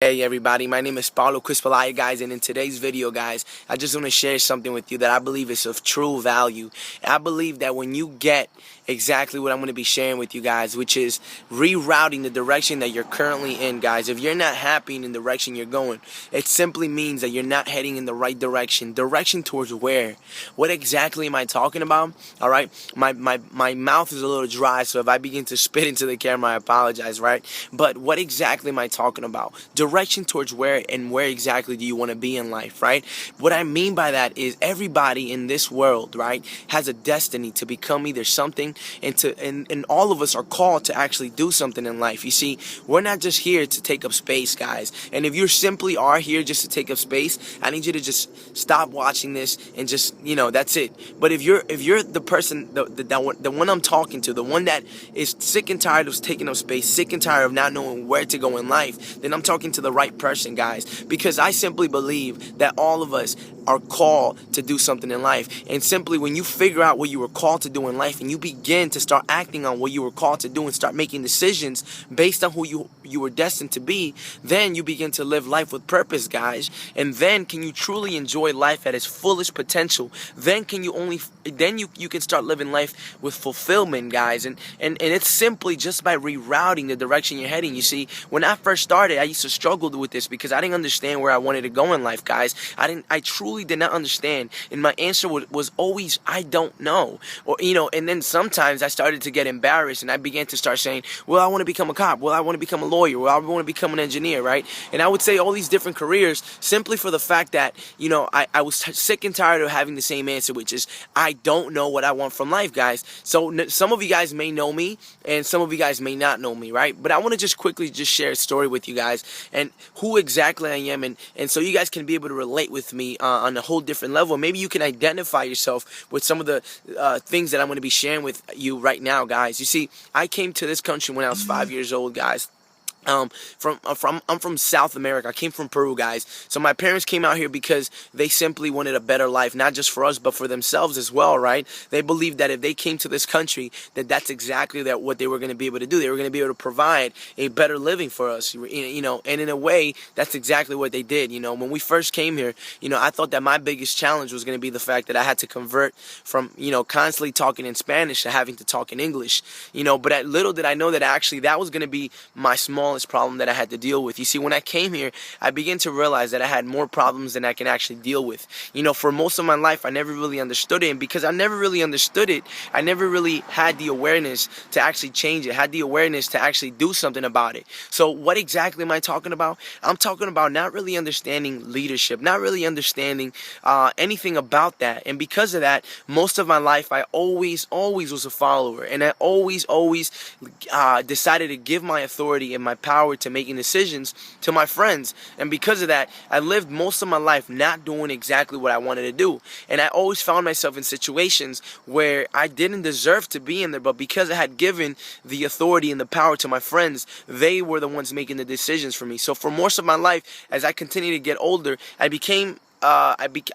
Hey everybody, my name is Paulo Crispalaya, guys, and in today's video, guys, I just want to share something with you that I believe is of true value. I believe that when you get exactly what I'm going to be sharing with you guys, which is rerouting the direction that you're currently in, guys. If you're not happy in the direction you're going, it simply means that you're not heading in the right direction. Direction towards where? What exactly am I talking about? All right, my mouth is a little dry, so if I begin to spit into the camera, I apologize, right? But what exactly am I talking about? Direction towards where, and where exactly do you want to be in life, right? What I mean by that is everybody in this world, right, has a destiny to become either something, and all of us are called to actually do something in life. You see, we're not just here to take up space, guys. And if you simply are here just to take up space, I need you to just stop watching this and just, that's it. But if you're the person, the one I'm talking to, the one that is sick and tired of taking up space, sick and tired of not knowing where to go in life, then I'm talking to the right person, guys. Because I simply believe that all of us are called to do something in life. And simply when you figure out what you were called to do in life and you begin to start acting on what you were called to do and start making decisions based on who you were destined to be, then you begin to live life with purpose, guys. And then can you truly enjoy life at its fullest potential. Then can you you can start living life with fulfillment, guys. And it's simply just by rerouting the direction you're heading. You see, when I first started, I used to struggle with this because I didn't understand where I wanted to go in life, guys. I truly did not understand, and my answer was always, I don't know. Or and then sometimes I started to get embarrassed and I began to start saying, well, I want to become a cop, well, I want to become a lawyer, well, I want to become an engineer, right? And I would say all these different careers simply for the fact that I was sick and tired of having the same answer, which is I don't know what I want from life, guys. So some of you guys may know me and some of you guys may not know me, right? But I want to just quickly share a story with you guys and who exactly I am, and so you guys can be able to relate with me on a whole different level. Maybe you can identify yourself with some of the things that I'm going to be sharing with you right now, guys. You see, I came to this country when I was 5 years old, guys. I'm from South America. I came from Peru, guys. So my parents came out here because they simply wanted a better life, not just for us, but for themselves as well, right? They believed that if they came to this country, that's exactly what they were going to be able to do. They were going to be able to provide a better living for us, and in a way, that's exactly what they did. When we first came here, I thought that my biggest challenge was going to be the fact that I had to convert from, constantly talking in Spanish to having to talk in English, but little did I know that actually that was going to be my smallest problem that I had to deal with. You see, when I came here, I began to realize that I had more problems than I can actually deal with. For most of my life, I never really understood it, and because I never really understood it, I never really had the awareness to actually change it, had the awareness to actually do something about it. So what exactly am I talking about? I'm talking about not really understanding leadership, not really understanding anything about that, and because of that, most of my life, I always was a follower, and I always decided to give my authority and my power to making decisions to my friends. And because of that, I lived most of my life not doing exactly what I wanted to do. And I always found myself in situations where I didn't deserve to be in there, but because I had given the authority and the power to my friends, they were the ones making the decisions for me. So for most of my life, as I continued to get older, I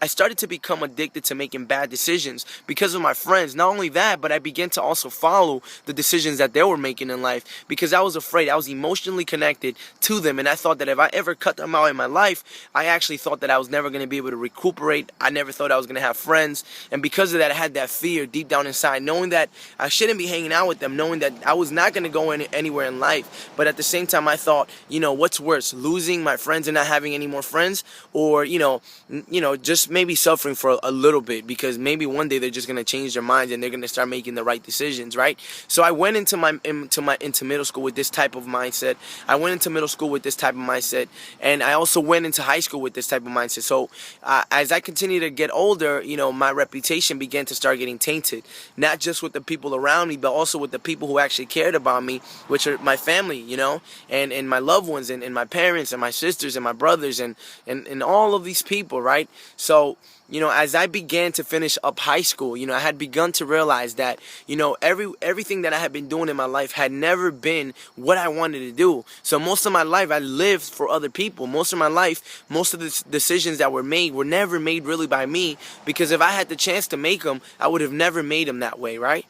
started to become addicted to making bad decisions because of my friends. Not only that, but I began to also follow the decisions that they were making in life because I was afraid. I was emotionally connected to them, and I thought that if I ever cut them out in my life, I actually thought that I was never going to be able to recuperate. I never thought I was going to have friends, and because of that, I had that fear deep down inside, knowing that I shouldn't be hanging out with them, knowing that I was not going to go anywhere in life. But at the same time, I thought, what's worse, losing my friends and not having any more friends, or just maybe suffering for a little bit, because maybe one day they're just going to change their minds and they're going to start making the right decisions, right? So I went into middle school with this type of mindset. I went into middle school with this type of mindset, and I also went into high school with this type of mindset. So as I continued to get older, my reputation began to start getting tainted, not just with the people around me, but also with the people who actually cared about me, which are my family, and my loved ones, and my parents, and my sisters, and my brothers, and all of these people, right? So as I began to finish up high school, I had begun to realize that, everything that I had been doing in my life had never been what I wanted to do. So most of my life, I lived for other people. Most of my life, most of the decisions that were made were never made really by me, because if I had the chance to make them, I would have never made them that way, right?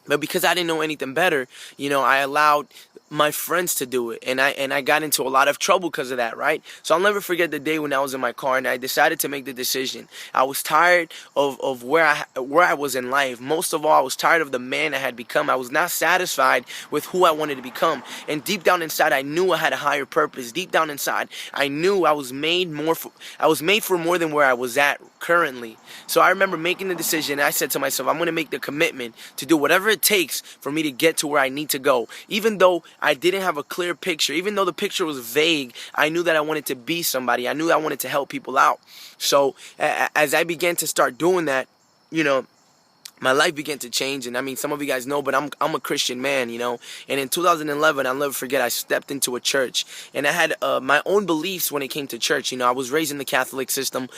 But because I didn't know anything better, I allowed my friends to do it, and I got into a lot of trouble because of that, right? So I'll never forget the day when I was in my car and I decided to make the decision. I was tired of where I was in life. Most of all, I was tired of the man I had become. I was not satisfied with who I wanted to become, and deep down inside, I knew I had a higher purpose. Deep down inside, I knew I was made for more than where I was at currently. So I remember making the decision. I said to myself, I'm going to make the commitment to do whatever it takes for me to get to where I need to go. Even though I didn't have a clear picture, even though the picture was vague, I knew that I wanted to be somebody. I knew I wanted to help people out. So as I began to start doing that, my life began to change. And I mean, some of you guys know, but I'm a Christian man, and in 2011, I'll never forget, I stepped into a church, and I had my own beliefs when it came to church. I was raised in the Catholic system.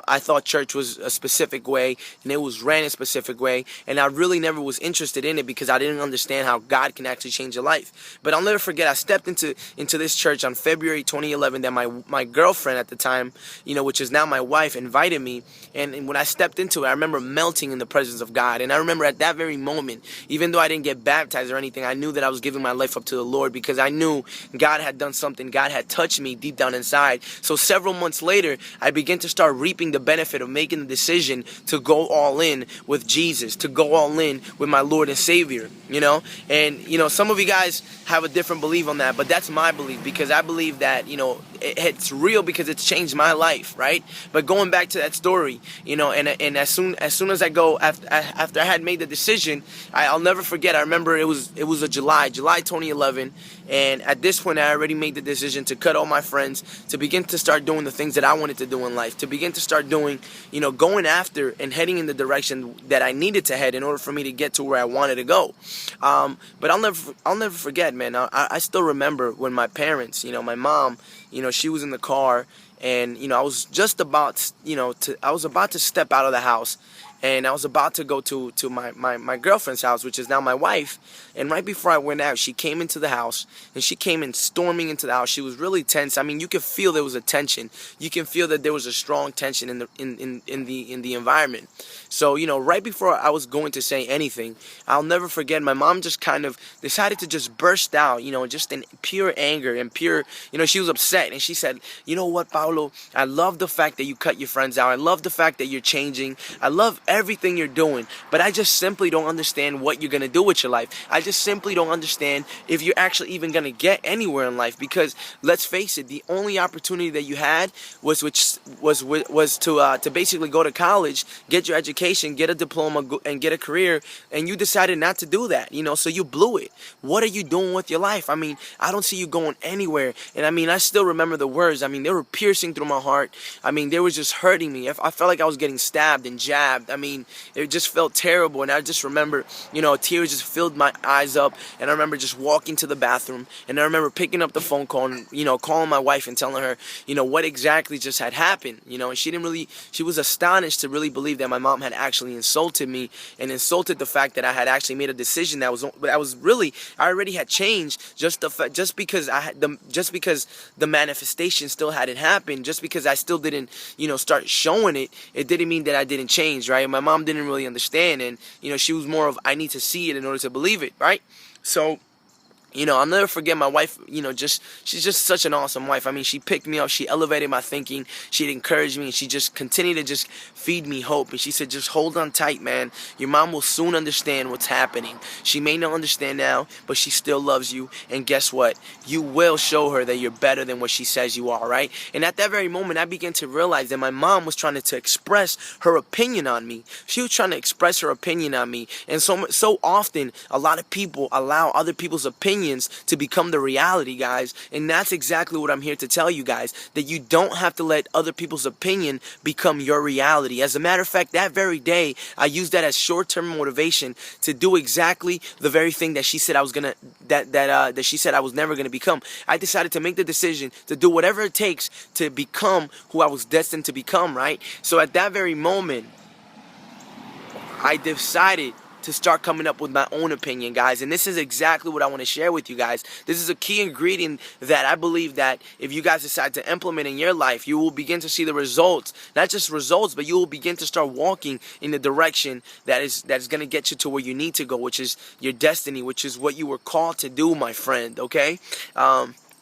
I thought church was a specific way, and it was ran a specific way, and I really never was interested in it because I didn't understand how God can actually change your life. But I'll never forget, I stepped into this church on February 2011 that my girlfriend at the time, which is now my wife, invited me, and when I stepped into it, I remember melting in the presence of God. And I remember at that very moment, even though I didn't get baptized or anything, I knew that I was giving my life up to the Lord because I knew God had done something. God had touched me deep down inside. So several months later, I began to start reaping the benefit of making the decision to go all in with Jesus, to go all in with my Lord and Savior, And, some of you guys have a different belief on that, but that's my belief because I believe that, it's real because it's changed my life, right? But going back to that story, and as soon as I go after I had made the decision, I'll never forget. I remember it was a July 2011, and at this point I already made the decision to cut all my friends, to begin to start doing the things that I wanted to do in life, to begin to start doing, going after and heading in the direction that I needed to head in order for me to get to where I wanted to go. But I'll never forget, man. I still remember when my parents, my mom, she was in the car, and I was just about, I was about to step out of the house, and I was about to go to my girlfriend's house, which is now my wife. And right before I went out, she came into the house, and she came in storming into the house. She was really tense. I mean, you could feel there was a tension. You can feel that there was a strong tension in the environment. So, right before I was going to say anything, I'll never forget, my mom just kind of decided to just burst out, just in pure anger and pure, she was upset. And she said, "You know what, Paulo, I love the fact that you cut your friends out. I love the fact that you're changing. I love everything you're doing, but I just simply don't understand what you're going to do with your life. I just simply don't understand if you're actually even going to get anywhere in life, because let's face it, the only opportunity that you had was to basically go to college, get your education, get a diploma, and get a career, and you decided not to do that, so you blew it. What are you doing with your life? I mean, I don't see you going anywhere." And I mean, I still remember the words. I mean, they were piercing through my heart. I mean, they were just hurting me. I felt like I was getting stabbed and jabbed. I mean, it just felt terrible. And I just remember, tears just filled my eyes up. And I remember just walking to the bathroom. And I remember picking up the phone call and, calling my wife and telling her, what exactly just had happened. And she was astonished to really believe that my mom had actually insulted me and insulted the fact that I had actually made a decision that I already had changed, just because the manifestation still hadn't happened, just because I still didn't, start showing it. It didn't mean that I didn't change, right? My mom didn't really understand, and she was more of, I need to see it in order to believe it, right? So I'll never forget my wife, she's just such an awesome wife. I mean, she picked me up, she elevated my thinking, she'd encourage me, and she just continued to just feed me hope. And she said, "Just hold on tight, man. Your mom will soon understand what's happening. She may not understand now, but she still loves you. And guess what? You will show her that you're better than what she says you are," right? And at that very moment, I began to realize that my mom was trying to express her opinion on me. She was trying to express her opinion on me. And so often, a lot of people allow other people's opinions to become the reality, guys. And that's exactly what I'm here to tell you guys, that you don't have to let other people's opinion become your reality. As a matter of fact, that very day, I used that as short-term motivation to do exactly the very thing that she said I was gonna, that she said I was never gonna become. I decided to make the decision to do whatever it takes to become who I was destined to become, right? So at that very moment, I decided to start coming up with my own opinion, guys. And this is exactly what I want to share with you guys. This is a key ingredient that I believe that if you guys decide to implement in your life, you will begin to see the results. Not just results, but you will begin to start walking in the direction that is going to get you to where you need to go, which is your destiny, which is what you were called to do, my friend, okay?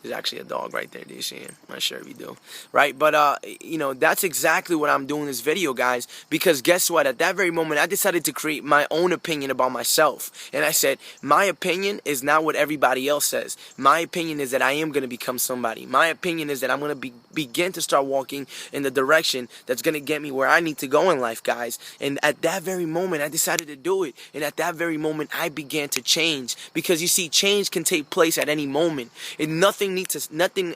There's actually a dog right there. Do you see him? I'm not sure if you do. Right? But, you know, that's exactly what I'm doing in this video, guys. Because guess what? At that very moment, I decided to create my own opinion about myself. And I said, my opinion is not what everybody else says. My opinion is that I am going to become somebody. My opinion is that I'm going to begin to start walking in the direction that's going to get me where I need to go in life, guys. And at that very moment, I decided to do it. And at that very moment, I began to change. Because, you see, change can take place at any moment. And nothing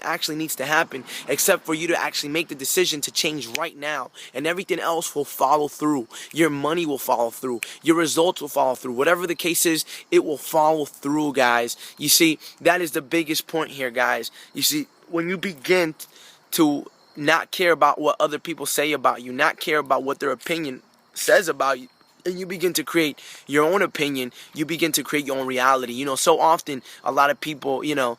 actually needs to happen except for you to actually make the decision to change right now, and everything else will follow through. Your money will follow through, your results will follow through, whatever the case is, it will follow through, guys. You see, that is the biggest point here, guys. You see, when you begin to not care about what other people say about you, not care about what their opinion says about you, and you begin to create your own opinion, you begin to create your own reality. You know, so often a lot of people, you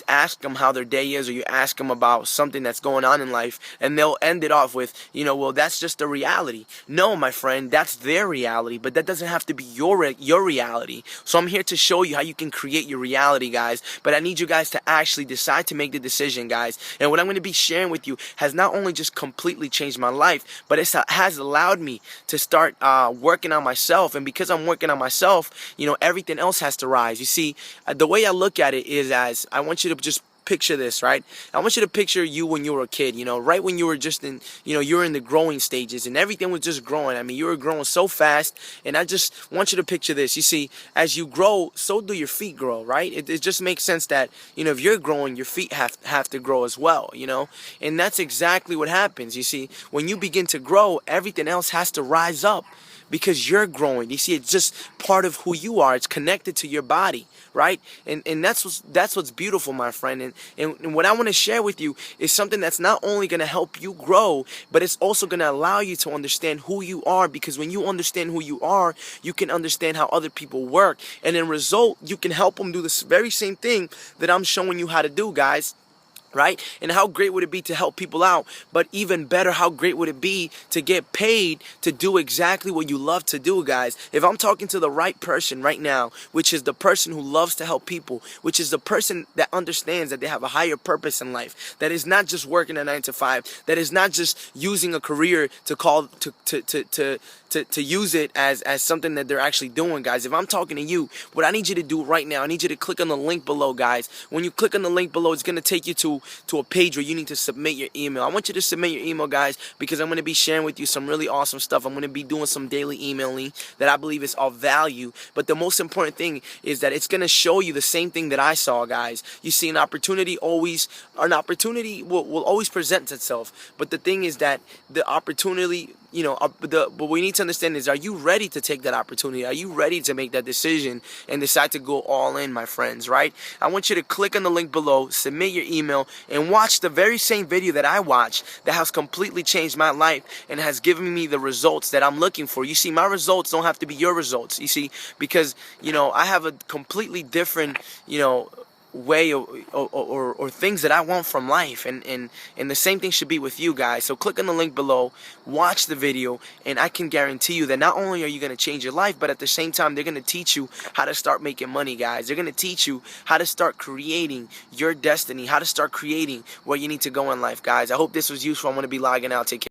ask them how their day is, or you ask them about something that's going on in life, and they'll end it off with, well, that's just the reality. No, my friend, that's their reality, but that doesn't have to be your reality. So I'm here to show you how you can create your reality, guys. But I need you guys to actually decide to make the decision, guys. And what I'm going to be sharing with you has not only just completely changed my life, but it has allowed me to start working on myself. And because I'm working on myself, everything else has to rise. You see, the way I look at it is, as I want you to just picture this, right? I want you to picture you when you were a kid, right when you were just in, you were in the growing stages and everything was just growing. I mean, you were growing so fast, and I just want you to picture this. You see, as you grow, so do your feet grow, right? It just makes sense that, if you're growing, your feet have to grow as well, and that's exactly what happens. You see, when you begin to grow, everything else has to rise up, because you're growing. You see, it's just part of who you are. It's connected to your body, right? And that's what's beautiful, my friend. And what I want to share with you is something that's not only going to help you grow, but it's also going to allow you to understand who you are. Because when you understand who you are, you can understand how other people work, and in result, you can help them do this very same thing that I'm showing you how to do, guys. Right? And how great would it be to help people out? But even better, how great would it be to get paid to do exactly what you love to do, guys? If I'm talking to the right person right now, which is the person who loves to help people, which is the person that understands that they have a higher purpose in life, that is not just working a 9 to 5, that is not just using a career to use it as something that they're actually doing, guys. If I'm talking to you, what I need you to do right now, I need you to click on the link below, guys. When you click on the link below, it's going to take you to a page where you need to submit your email. I want you to submit your email, guys, because I'm going to be sharing with you some really awesome stuff. I'm going to be doing some daily emailing that I believe is of value. But the most important thing is that it's going to show you the same thing that I saw, guys. You see, an opportunity will always present itself. But the thing is that the opportunity, but we need to understand is, are you ready to take that opportunity? Are you ready to make that decision and decide to go all in, my friends, right? I want you to click on the link below, submit your email, and watch the very same video that I watched that has completely changed my life and has given me the results that I'm looking for. You see, my results don't have to be your results, you see, because, I have a completely different, way or things that I want from life, and the same thing should be with you guys. So click on the link below, watch the video, and I can guarantee you that not only are you going to change your life, but at the same time they're going to teach you how to start making money, guys. They're going to teach you how to start creating your destiny, how to start creating where you need to go in life, guys. I hope this was useful. I'm going to be logging out. Take care.